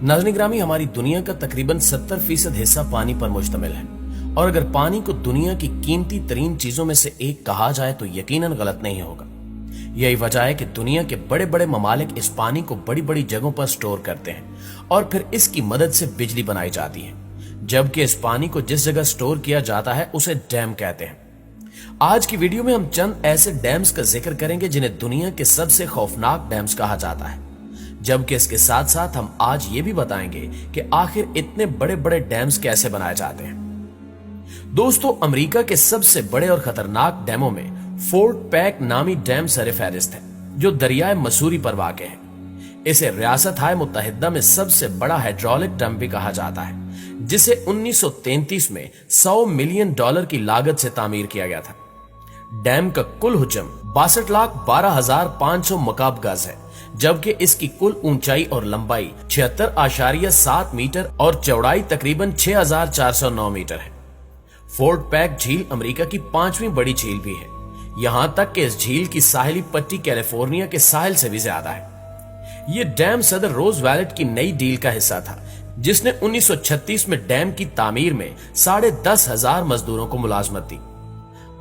नाज़रीन ग्रामी, हमारी दुनिया का तकरीबन 70% हिस्सा पानी पर मुश्तमिल है और अगर पानी को दुनिया की कीमती तरीन चीजों में से एक कहा जाए तो यकीनन गलत नहीं होगा। यही वजह है कि दुनिया के बड़े बड़े ममालिक इस पानी को बड़ी बड़ी जगहों पर स्टोर करते हैं और फिर इसकी मदद से बिजली बनाई जाती है, जबकि इस पानी को जिस जगह स्टोर किया जाता है उसे डैम कहते हैं। आज की वीडियो में हम चंद ऐसे डैम्स का जिक्र करेंगे जिन्हें दुनिया के सबसे खौफनाक डैम्स कहा जाता है, जबकि इसके साथ साथ हम आज ये भी बताएंगे कि आखिर इतने बड़े बड़े डैम्स कैसे बनाए जाते हैं। दोस्तों, अमेरिका के सबसे बड़े और खतरनाक डैमों में फोर्ट पैक नामी डैम सरफहरिस्त है, जो दरियाए मसूरी पर वाक़ है। इसे रियासत हाय मुत्तहिदा में सबसे बड़ा हाइड्रोलिक डैम भी कहा जाता है, जिसे 1933 में $100 मिलियन की लागत से तामीर किया गया था। डैम का कुल हुजम 62,12,500 मकाब गज है, जबकि इसकी कुल ऊंचाई और लंबाई 76.7 मीटर और चौड़ाई तकरीबन 6,409 मीटर है। फोर्ट पैक झील अमेरिका की 5वीं बड़ी झील भी है, यहां तक कि इस झील की साहिली पट्टी कैलिफोर्निया के साहिल से भी ज्यादा है। ये डैम सदर रोजवेल्ट की नई डील का हिस्सा था, जिसने 1936 में डैम की तामीर में 10,500 मजदूरों को मुलाजमत दी।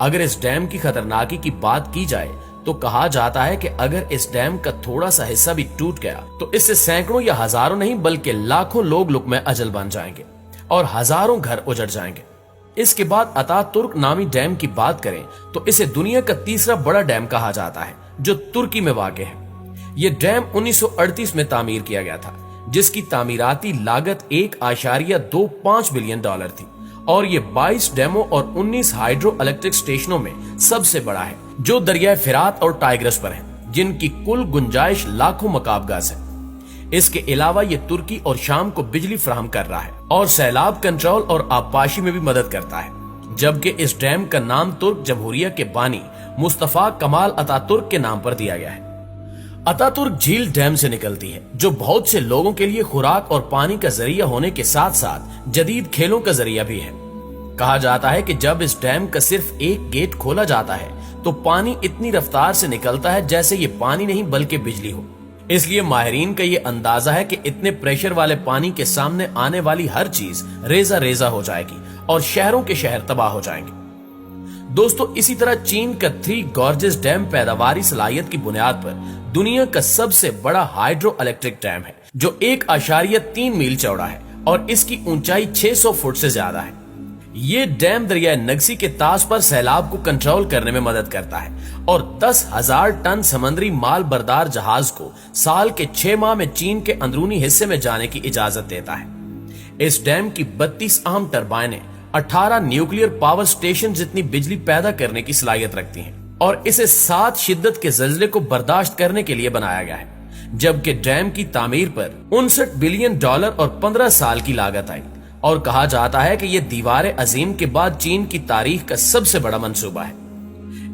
अगर इस डैम की खतरनाकी की बात की जाए तो कहा जाता है कि अगर इस डैम का थोड़ा सा हिस्सा भी टूट गया तो इससे सैकड़ों या हजारों नहीं बल्कि लाखों लोग लुक़मे अजल बन जाएंगे और हजारों घर उजड़ जाएंगे। इसके बाद अतातुर्क नामी डैम की बात करें तो इसे दुनिया का तीसरा बड़ा डैम कहा जाता है, जो तुर्की में वाक़ है। यह डैम 1938 में तामीर किया गया था, जिसकी तामीराती लागत $1.25 बिलियन थी और ये 22 डैमों और 19 हाइड्रो इलेक्ट्रिक स्टेशनों में सबसे बड़ा है, जो दरियाए फिरात और टाइग्रस पर है, जिनकी कुल गुंजाइश लाखों मकाब गज है। इसके अलावा ये तुर्की और शाम को बिजली फराहम कर रहा है और सैलाब कंट्रोल और आबपाशी में भी मदद करता है, जबकि इस डैम का नाम तुर्क जमहूरिया के बानी मुस्तफा कमाल अतातुर्क के नाम पर दिया गया है। अतातुर्क झील डैम से निकलती है, जो बहुत से लोगों के लिए खुराक और पानी का जरिया होने के साथ साथ जदीद खेलों का जरिया भी है। कहा जाता है कि जब इस डैम का सिर्फ एक गेट खोला जाता है तो पानी इतनी रफ्तार से निकलता है जैसे ये पानी नहीं बल्कि बिजली हो। इसलिए माहिरीन का ये अंदाजा है कि इतने प्रेशर वाले पानी के सामने आने वाली हर चीज रेजा रेजा हो जाएगी और शहरों के शहर तबाह हो जाएंगे। दोस्तों, इसी तरह चीन का 3 गॉर्जेस डैम पैदावारी सलाहियत की बुनियाद पर दुनिया का सबसे बड़ा हाइड्रो इलेक्ट्रिक डैम है, जो 1.3 मील चौड़ा है और इसकी ऊंचाई 600 फुट से ज्यादा है। ये डैम दरिया नगसी के तास पर सैलाब को कंट्रोल करने में मदद करता है और 10,000 टन समुद्री माल बरदार जहाज को साल के 6 माह में चीन के अंदरूनी हिस्से में जाने की इजाजत देता है। इस डैम की 32 अहम टरबाइनें 18 न्यूक्लियर पावर स्टेशन जितनी बिजली पैदा करने की सलाहियत रखती हैं और इसे 7 शिद्दत के ज़लज़ले को बर्दाश्त करने के लिए बनाया गया है, जबकि डैम की तामीर पर $59 बिलियन और 15 साल की लागत आई और कहा जाता है कि यह दीवार अजीम के बाद चीन की तारीख का सबसे बड़ा मंसूबा है।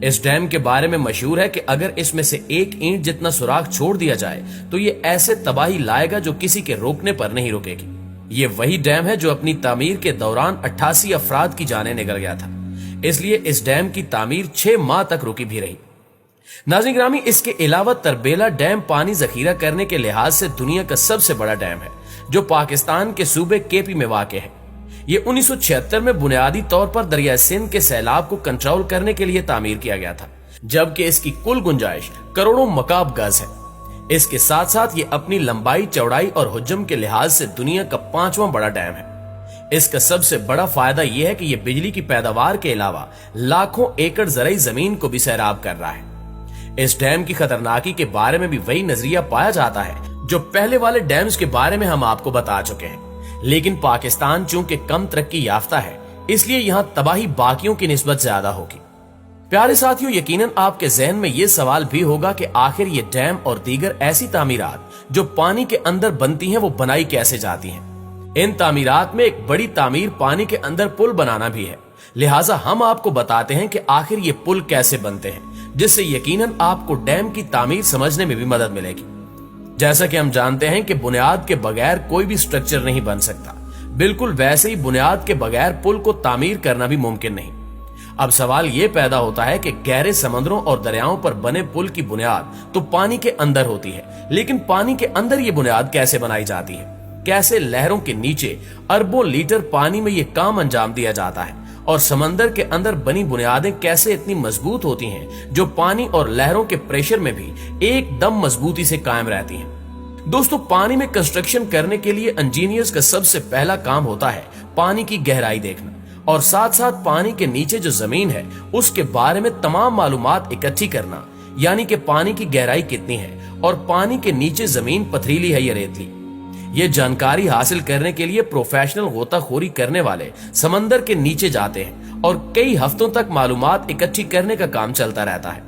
इस डैम के बारे में मशहूर है कि अगर इसमें से एक ईंट जितना सुराख छोड़ दिया जाए तो ये ऐसे तबाही लाएगा जो किसी के रोकने पर नहीं रुकेगी। ये वही डैम है जो अपनी तामीर के दौरान 88 अफराद की जानें निकल गया था, इसलिए इस डैम की तामीर 6 माह तक रुकी भी रही। नाज़रीन ग्रामी, इसके अलावा तरबेला डैम पानी जखीरा करने के लिहाज से दुनिया का सबसे बड़ा डैम है, जो पाकिस्तान के सूबे केपी में वाक़ है। ये 1976 में बुनियादी तौर पर दरिया सिंध के सैलाब को कंट्रोल करने के लिए तामीर किया गया था, जबकि इसकी कुल गुंजाइश करोड़ों मकाब गज है। इसके साथ साथ ये अपनी लंबाई, चौड़ाई और हुज्जम के लिहाज से दुनिया का 5वां बड़ा डैम है। इसका सबसे बड़ा फायदा यह है कि यह बिजली की पैदावार के अलावा लाखों एकड़ ज़रई जमीन को भी सैराब कर रहा है। इस डैम की खतरनाकी के बारे में भी वही नजरिया पाया जाता है जो पहले वाले डैम्स के बारे में हम आपको बता चुके हैं, लेकिन पाकिस्तान चूंकि कम तरक्की याफ्ता है, इसलिए यहां तबाही बाकियों की निस्बत ज्यादा होगी। प्यारे साथियों, यकीनन आपके जहन में यह सवाल भी होगा कि आखिर ये डैम और दीगर ऐसी तामीरात जो पानी के अंदर बनती हैं वो बनाई कैसे जाती हैं। इन तामीरात में एक बड़ी तामीर पानी के अंदर पुल बनाना भी है, लिहाजा हम आपको बताते हैं कि आखिर ये पुल कैसे बनते हैं, जिससे यकीनन आपको डैम की तामीर समझने में भी मदद मिलेगी। जैसा कि हम जानते हैं कि बुनियाद के बगैर कोई भी स्ट्रक्चर नहीं बन सकता, बिल्कुल वैसे ही बुनियाद के बगैर पुल को तामीर करना भी मुमकिन नहीं। अब सवाल ये पैदा होता है कि गहरे समुद्रों और दरियाओं पर बने पुल की बुनियाद तो पानी के अंदर होती है, लेकिन पानी के अंदर ये बुनियाद कैसे बनाई जाती है? कैसे लहरों के नीचे अरबों लीटर पानी में ये काम अंजाम दिया जाता है और समंदर के अंदर बनी बुनियादें कैसे इतनी मजबूत होती हैं जो पानी और लहरों के प्रेशर में भी एकदम मजबूती से कायम रहती हैं। दोस्तों, पानी में कंस्ट्रक्शन करने के लिए इंजीनियर्स का सबसे पहला काम होता है पानी की गहराई देखना और साथ साथ पानी के नीचे जो जमीन है उसके बारे में तमाम मालूमात इकट्ठी करना, यानी कि पानी की गहराई कितनी है और पानी के नीचे जमीन पथरीली है या रेतली। ये जानकारी हासिल करने के लिए प्रोफेशनल गोताखोरी करने वाले समंदर के नीचे जाते हैं और कई हफ्तों तक मालूमात इकट्ठी करने का काम चलता रहता है।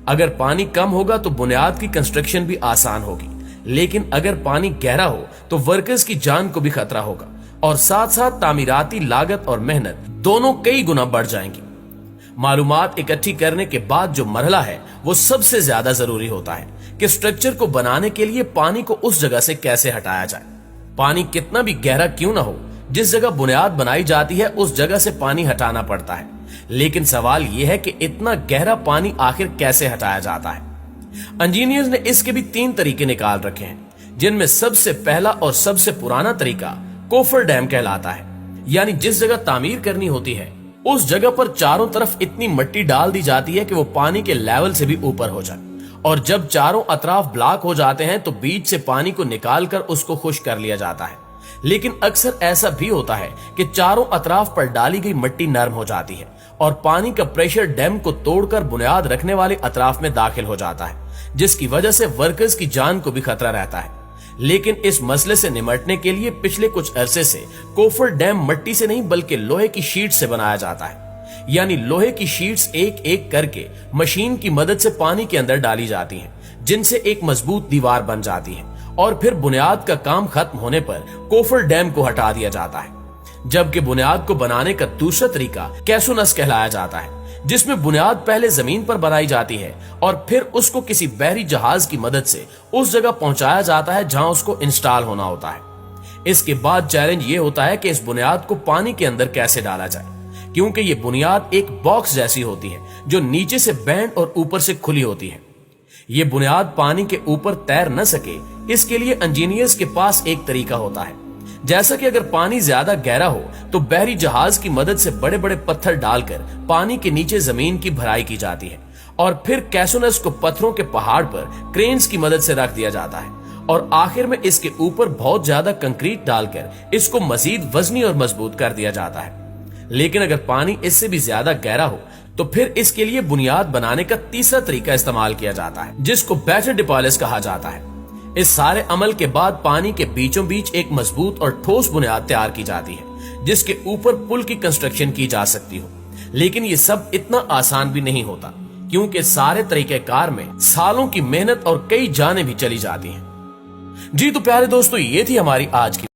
अगर पानी कम होगा तो बुनियाद की कंस्ट्रक्शन भी आसान होगी, लेकिन अगर पानी गहरा हो तो वर्कर्स की जान को भी खतरा होगा और साथ साथ तामीराती लागत और मेहनत दोनों कई गुना बढ़ जाएंगी। मालूमात इकट्ठी करने के बाद जो मरहला है वो सबसे ज्यादा जरूरी होता है कि स्ट्रक्चर को बनाने के लिए पानी को उस जगह से कैसे हटाया जाए। पानी कितना भी गहरा क्यों ना हो, जिस जगह बुनियाद बनाई जाती है उस जगह से पानी हटाना पड़ता है, लेकिन सवाल यह है कि इतना गहरा पानी आखिर कैसे हटाया जाता है। इंजीनियर्स ने इसके भी 3 तरीके निकाल रखे हैं, जिनमें सबसे पहला और सबसे पुराना तरीका कोफर डैम कहलाता है। यानी जिस जगह तामीर करनी होती है उस जगह पर चारों तरफ इतनी मिट्टी डाल दी जाती है कि वो पानी के लेवल से भी ऊपर हो जाए, और जब चारों अतराफ ब्लॉक हो जाते हैं तो बीच से पानी को निकालकर उसको खुश्क कर लिया जाता है। लेकिन अक्सर ऐसा भी होता है कि चारों अतराफ पर डाली गई मिट्टी नरम हो जाती है और पानी का प्रेशर डैम को तोड़कर बुनियाद रखने वाले अतराफ में दाखिल हो जाता है, जिसकी वजह से वर्कर्स की जान को भी खतरा रहता है। लेकिन इस मसले से निपटने के लिए पिछले कुछ अरसे से कोफर डैम मिट्टी से नहीं बल्कि लोहे की शीट से बनाया जाता है। यानी लोहे की शीट्स एक एक करके मशीन की मदद से पानी के अंदर डाली जाती हैं, जिनसे एक मजबूत दीवार बन जाती है और फिर बुनियाद का काम खत्म होने पर कोफर डैम को हटा दिया जाता है। जबकि बुनियाद को बनाने का दूसरा तरीका कैसोनस कहलाया जाता है, जिसमें बुनियाद पहले जमीन पर बनाई जाती है और फिर उसको किसी बहरी जहाज की मदद से उस जगह पहुंचाया जाता है जहां उसको इंस्टॉल होना होता है। इसके बाद चैलेंज ये होता है कि इस बुनियाद को पानी के अंदर कैसे डाला जाए, क्योंकि ये बुनियाद एक बॉक्स जैसी होती है जो नीचे से बैंड और ऊपर से खुली होती है। ये बुनियाद पानी के ऊपर तैर न सके, इसके लिए इंजीनियर्स के पास एक तरीका होता है। जैसा कि अगर पानी ज्यादा गहरा हो तो बहरी जहाज की मदद से बड़े बड़े पत्थर डालकर पानी के नीचे जमीन की भराई की जाती है और फिर कैसोनस को पत्थरों के पहाड़ पर क्रेन्स की मदद से रख दिया जाता है और आखिर में इसके ऊपर बहुत ज्यादा कंक्रीट डालकर इसको मजीद वजनी और मजबूत कर दिया जाता है। लेकिन अगर पानी इससे भी ज्यादा गहरा हो तो फिर इसके लिए बुनियाद बनाने का तीसरा तरीका इस्तेमाल किया जाता है, जिसको बैटर डिपॉलिश कहा जाता है। इस सारे अमल के बाद पानी के बीचों बीच एक मजबूत और ठोस बुनियाद तैयार की जाती है, जिसके ऊपर पुल की कंस्ट्रक्शन की जा सकती हो। लेकिन ये सब इतना आसान भी नहीं होता, क्योंकि सारे तरीकेकार में सालों की मेहनत और कई जानें भी चली जाती हैं। जी तो प्यारे दोस्तों, ये थी हमारी आज की